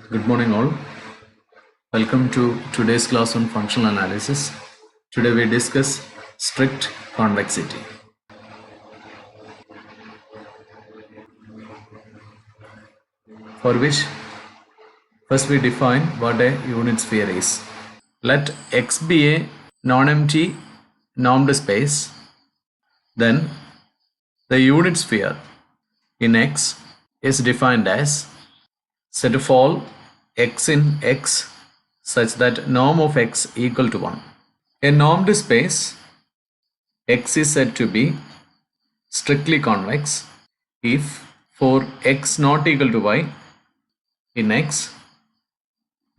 Good morning all. Welcome to today's class on functional analysis. Today we discuss strict convexity. For which first we define what a unit sphere is. Let X be a non-empty normed space. Then the unit sphere in X is defined as set of all X in X such that norm of X equal to 1. A normed space X is said to be strictly convex if for X not equal to Y in X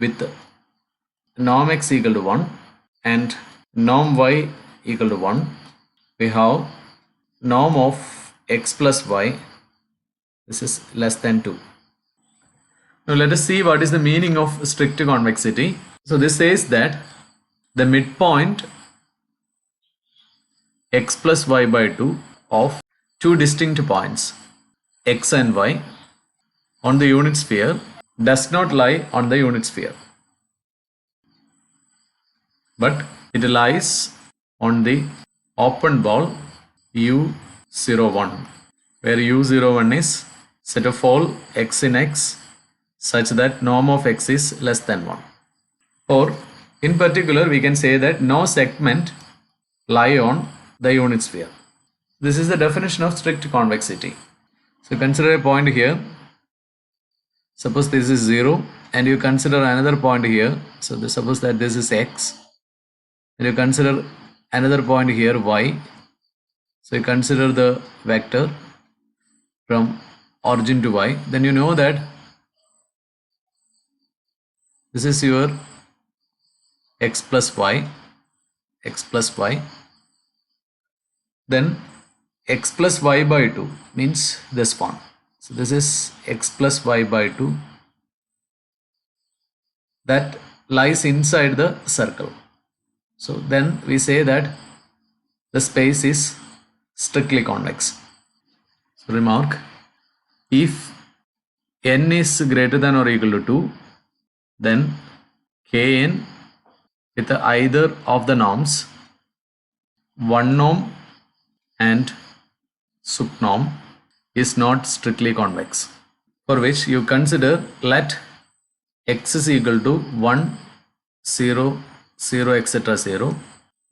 with norm X equal to 1 and norm Y equal to 1, we have norm of X plus Y, this is less than 2. Now let us see what is the meaning of strict convexity. So this says that the midpoint X plus Y by 2 of two distinct points X and Y on the unit sphere does not lie on the unit sphere, but it lies on the open ball U01, where U01 is set of all X in X such that norm of X is less than 1. Or in particular we can say that no segment lie on the unit sphere. This is the definition of strict convexity. So consider a point here. Suppose this is 0 and you consider another point here. So suppose that this is X and you consider another point here Y. So you consider the vector from origin to Y. Then you know that this is your X plus Y. Then X plus Y by 2 means this one. So this is X plus Y by 2 that lies inside the circle. So then we say that the space is strictly convex. So remark, if n is greater than or equal to 2, then Kn with either of the norms 1 norm and subnorm is not strictly convex, for which you consider let X is equal to 1, 0, 0, etc. 0,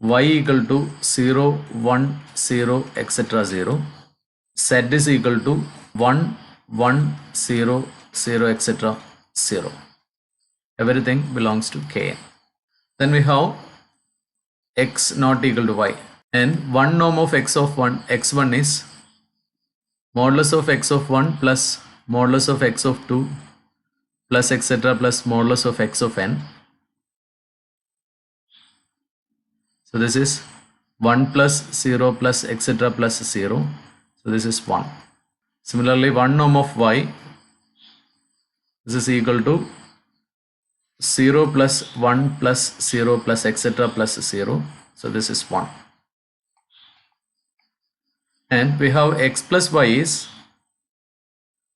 Y equal to 0, 1, 0, etc. 0, Z is equal to 1, 1, 0, 0, etc. 0. Everything belongs to Kn. Then we have X not equal to Y, and one norm of X of 1, X1 is modulus of X of 1 plus modulus of X of 2 plus etc. plus modulus of X of n. So this is 1 plus 0 plus etc. plus 0. So this is 1. Similarly, one norm of Y, this is equal to 0 plus 1 plus 0 plus etc. plus 0. So this is 1. And we have X plus Y is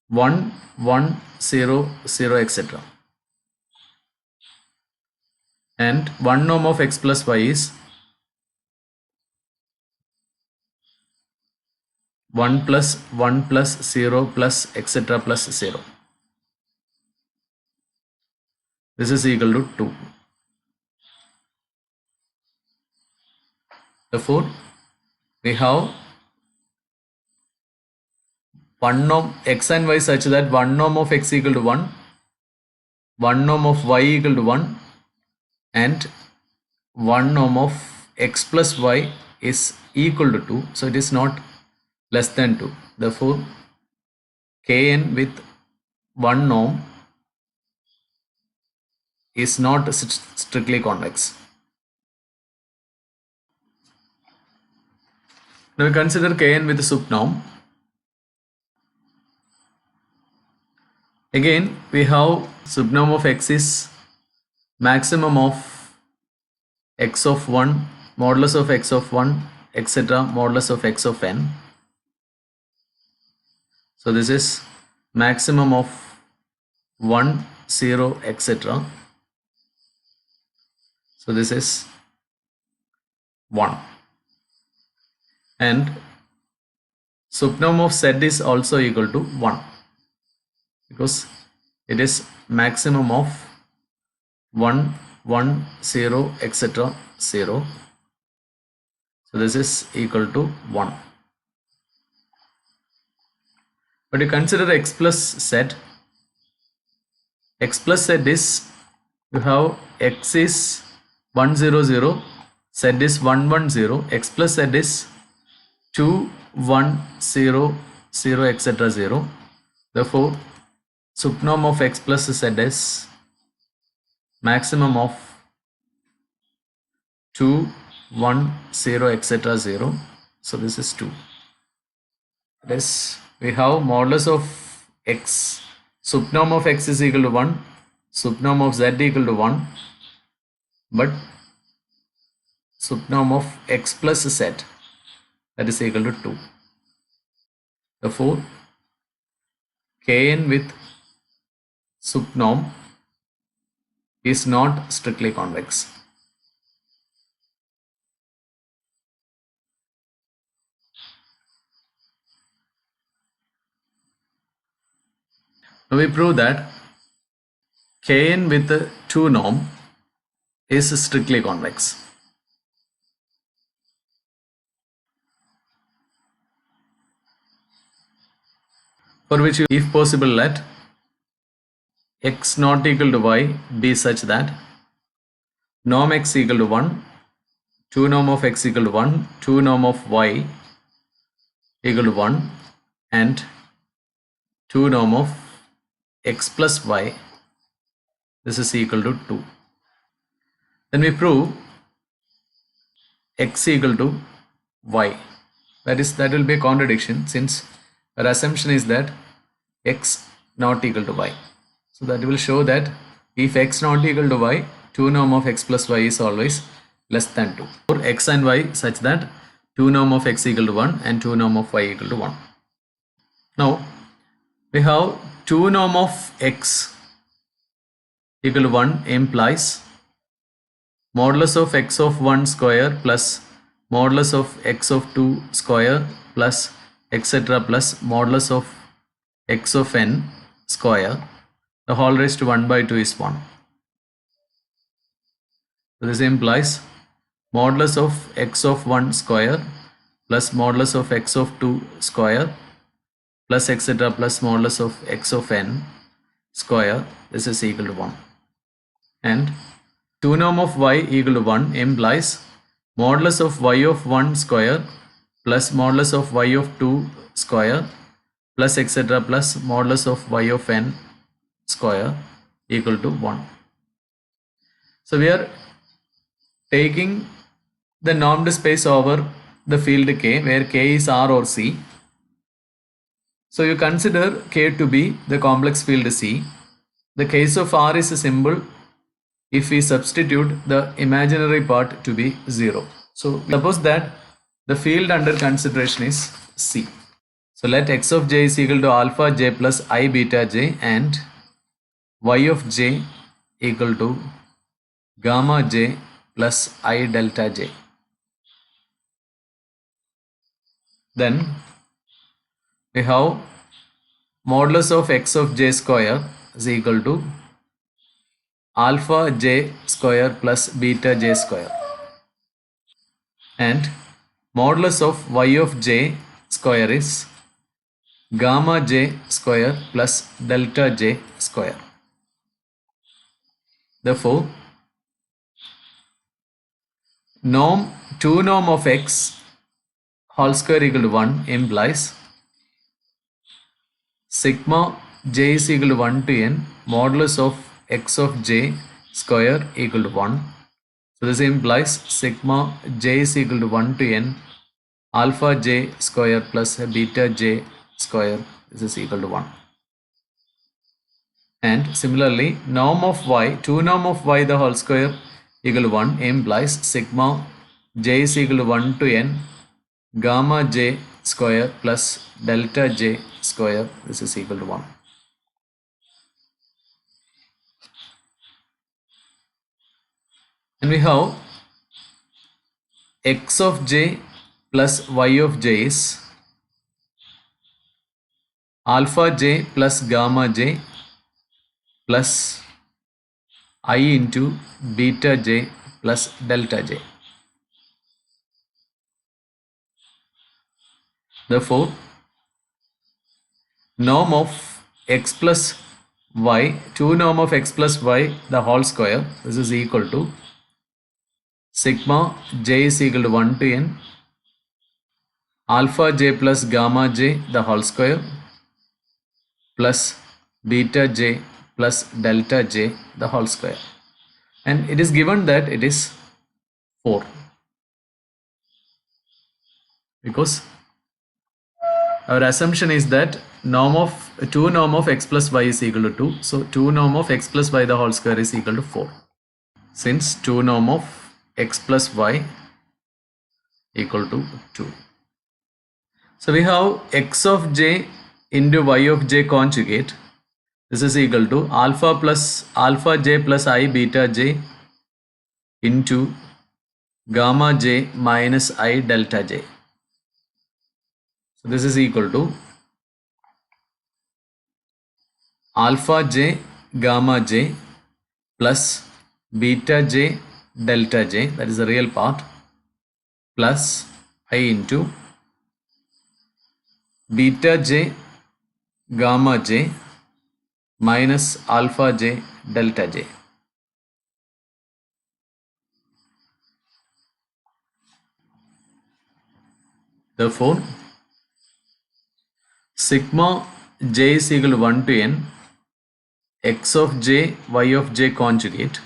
1, 1, 0, 0, etc. And one norm of X plus Y is 1 plus 1 plus 0 plus etc. plus 0. This is equal to 2. Therefore, we have one norm X and Y such that one norm of X equal to 1, one norm of Y equal to 1, and one norm of X plus Y is equal to 2. So it is not less than 2. Therefore, Kn with one norm is not strictly convex. Now we consider Kn with subnorm. Again, we have subnorm of X is maximum of X of 1, modulus of X of 1, etc. modulus of X of n. So this is maximum of 1, 0, etc. So this is 1. And subnorm of Z is also equal to 1 because it is maximum of 1, 1, 0, etc. 0. So this is equal to 1. But you consider x plus z. X plus z is, you have x is 1, 0, 0, z is 1, 1, 0, x plus z is 2, 1, 0, 0, etc. 0. Therefore, subnorm of x plus z is maximum of 2, 1, 0, etc. 0. So this is 2. This we have modulus of x. Subnorm of x is equal to 1. Subnorm of z equal to 1. But subnorm of x plus z, that is equal to 2. Therefore, Kn with subnorm is not strictly convex. Now we prove that Kn with 2 norm is strictly convex. For which, if possible, let x not equal to y be such that norm x equal to 1, 2 norm of x equal to 1, 2 norm of y equal to 1, and 2 norm of x plus y, this is equal to 2. Then we prove x equal to y. That will be a contradiction, since our assumption is that x not equal to y. So that will show that if x not equal to y, 2 norm of x plus y is always less than 2. For x and y such that 2 norm of x equal to 1 and 2 norm of y equal to 1. Now we have 2 norm of x equal to 1 implies modulus of x of 1 square plus modulus of x of 2 square plus etc. plus modulus of x of n square, the whole raised to 1 by 2 is 1. So this implies modulus of x of 1 square plus modulus of x of 2 square plus etc. plus modulus of x of n square, this is equal to 1. And 2 norm of y equal to 1 implies modulus of y of 1 square plus modulus of y of 2 square plus etc. plus modulus of y of n square equal to 1. So we are taking the normed space over the field K, where K is R or C. So you consider K to be the complex field C. The case of R is a symbol if we substitute the imaginary part to be 0. So suppose that the field under consideration is C. So let x of j is equal to alpha j plus I beta j and y of j equal to gamma j plus I delta j. Then we have modulus of x of j square is equal to alpha j square plus beta j square, and modulus of y of j square is gamma j square plus delta j square. Therefore, 2 norm of x whole square equal to 1 implies sigma j is equal to 1 to n modulus of x of j square equal to 1. So this implies sigma j is equal to 1 to n alpha j square plus beta j square, this is equal to 1. And similarly, norm of y, 2 norm of y the whole square equal to 1 implies sigma j is equal to 1 to n gamma j square plus delta j square, this is equal to 1. we have x of j plus y of j is alpha j plus gamma j plus I into beta j plus delta j. Therefore, norm of x plus y, 2 norm of x plus y the whole square, this is equal to sigma j is equal to 1 to n alpha j plus gamma j the whole square plus beta j plus delta j the whole square, and it is given that it is 4 because our assumption is that norm of 2 norm of x plus y is equal to 2. So 2 norm of x plus y the whole square is equal to 4. Since 2 norm of x plus y equal to 2. So we have x of j into y of j conjugate. This is equal to alpha j plus I beta j into gamma j minus I delta j. So this is equal to alpha j gamma j plus beta j delta j, that is the real part, plus I into beta j gamma j minus alpha j delta j. Therefore, sigma j is equal to 1 to n x of j y of j conjugate.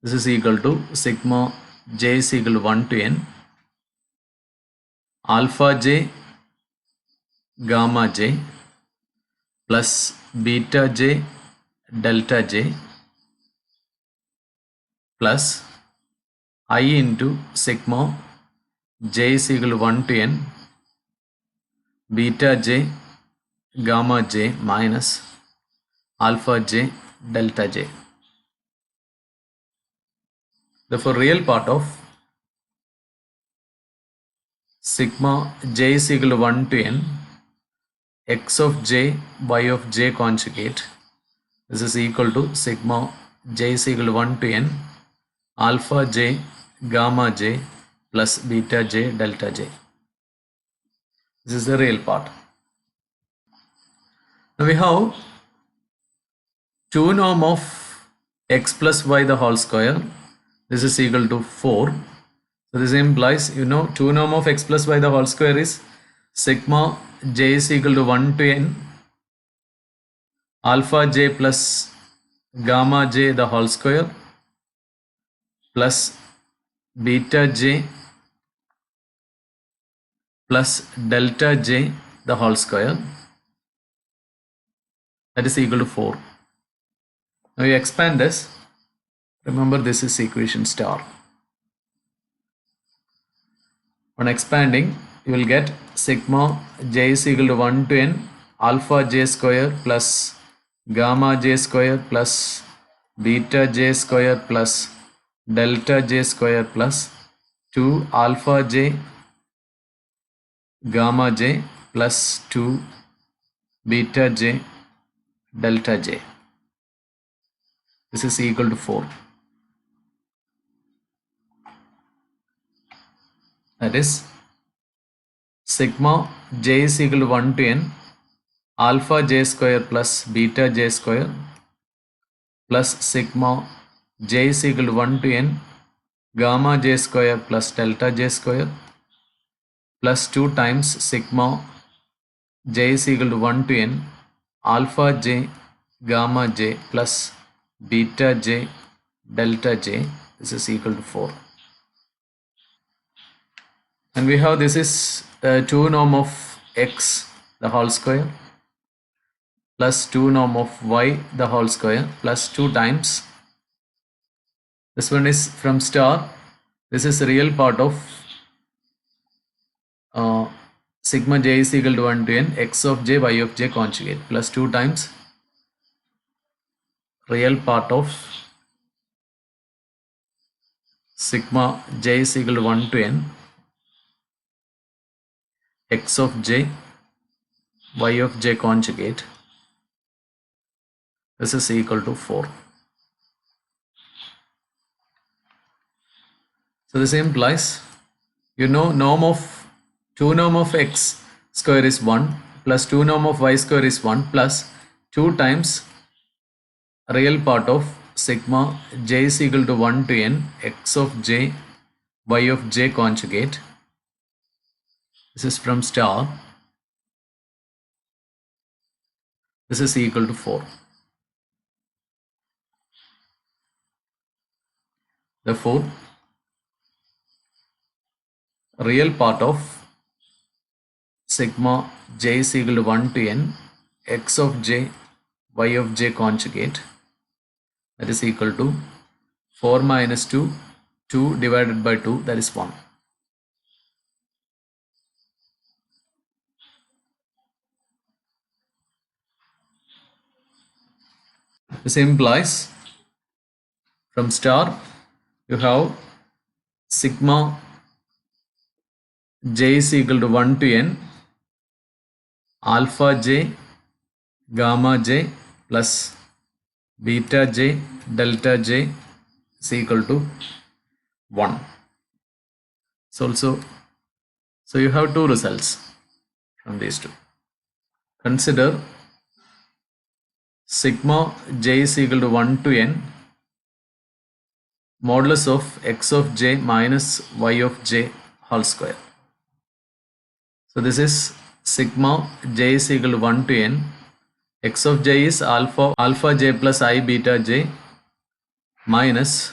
This is equal to sigma j is equal to 1 to n alpha j gamma j plus beta j delta j plus I into sigma j is equal to 1 to n beta j gamma j minus alpha j delta j. Therefore, real part of sigma j is equal to 1 to n x of j y of j conjugate. This is equal to sigma j is equal to 1 to n alpha j gamma j plus beta j delta j. This is the real part. Now we have 2 norm of x plus y the whole square. This is equal to 4. So this implies, 2 norm of x plus y the whole square is sigma j is equal to 1 to n alpha j plus gamma j the whole square plus beta j plus delta j the whole square, that is equal to 4. Now you expand this. Remember, this is equation star. On expanding, you will get sigma j is equal to 1 to n alpha j square plus gamma j square plus beta j square plus delta j square plus 2 alpha j gamma j plus 2 beta j delta j. This is equal to 4. That is sigma j is equal to 1 to n alpha j square plus beta j square plus sigma j is equal to 1 to n gamma j square plus delta j square plus 2 times sigma j is equal to 1 to n alpha j gamma j plus beta j delta j. This is equal to 4. And we have this is 2 norm of x the whole square plus 2 norm of y the whole square plus 2 times. This one is from star. This is the real part of sigma j is equal to 1 to n x of j y of j conjugate plus 2 times real part of sigma j is equal to 1 to n x of j y of j conjugate. This is equal to 4. So this implies, norm of 2 norm of x square is 1 plus 2 norm of y square is 1 plus 2 times real part of sigma j is equal to 1 to n x of j y of j conjugate. This is from star. This is equal to 4. Therefore, real part of sigma j is equal to 1 to n x of j y of j conjugate, that is equal to 4 minus 2, 2 divided by 2, that is 1. This implies from star you have sigma j is equal to 1 to n alpha j gamma j plus beta j delta j is equal to 1. So you have two results from these two. Consider sigma j is equal to 1 to n modulus of x of j minus y of j whole square. So this is sigma j is equal to 1 to n. X of j is alpha j plus I beta j minus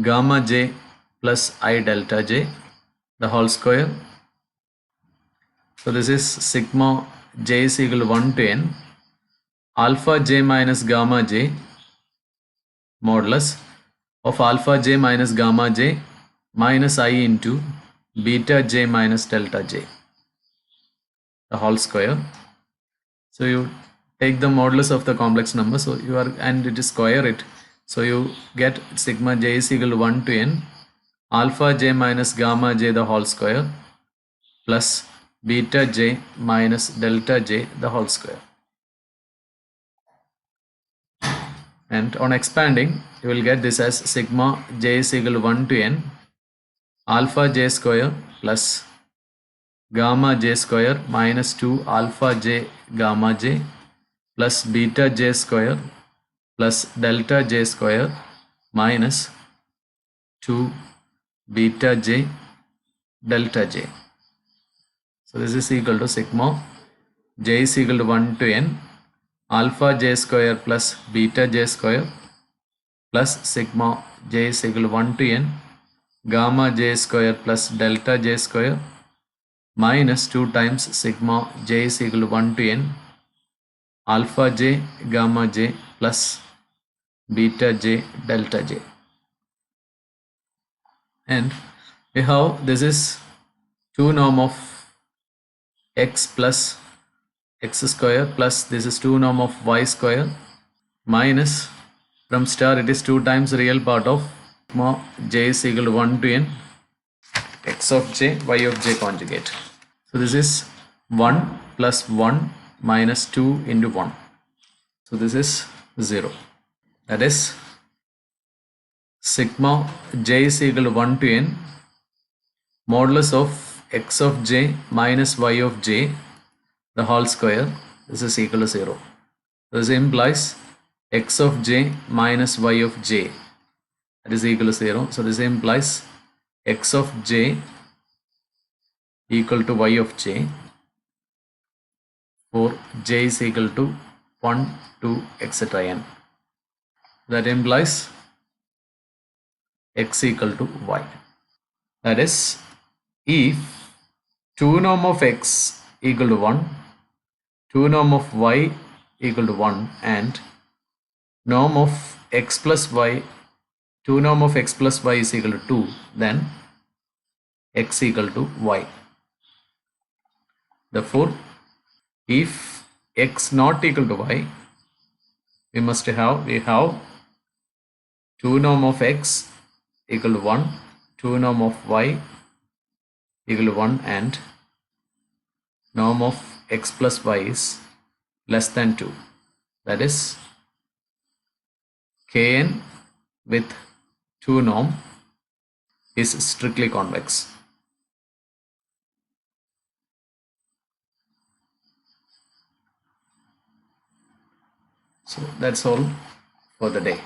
gamma j plus I delta j the whole square. So this is sigma j is equal to 1 to n alpha j minus gamma j modulus of alpha j minus gamma j minus I into beta j minus delta j the whole square. So you take the modulus of the complex number, so you are, and it is square it, so you get sigma j is equal to 1 to n alpha j minus gamma j the whole square plus beta j minus delta j the whole square. And on expanding, you will get this as sigma j is equal to 1 to n alpha j square plus gamma j square minus 2 alpha j gamma j plus beta j square plus delta j square minus 2 beta j delta j. So this is equal to sigma j is equal to 1 to n alpha j square plus beta j square plus sigma j is equal to 1 to n gamma j square plus delta j square minus 2 times sigma j is equal to 1 to n alpha j gamma j plus beta j delta j. And we have, this is 2 norm of x plus x square plus this is 2 norm of y square minus, from star it is 2 times real part of sigma j is equal to 1 to n x of j y of j conjugate. So this is 1 plus 1 minus 2 into 1. So this is 0. That is sigma j is equal to 1 to n modulus of x of j minus y of j the whole square. This is equal to 0. This implies x of j minus y of j, that is equal to 0. So this implies x of j equal to y of j for j is equal to 1, 2, etc. n. That implies x equal to y. That is, if 2 norm of x equal to 1, 2 norm of y equal to 1 and norm of x plus y, 2 norm of x plus y is equal to 2, then x equal to y. Therefore, if x not equal to y, we have 2 norm of x equal to 1, 2 norm of y equal to 1, and norm of x plus y is less than 2. That is Kn with 2 norm is strictly convex. So that's all for the day.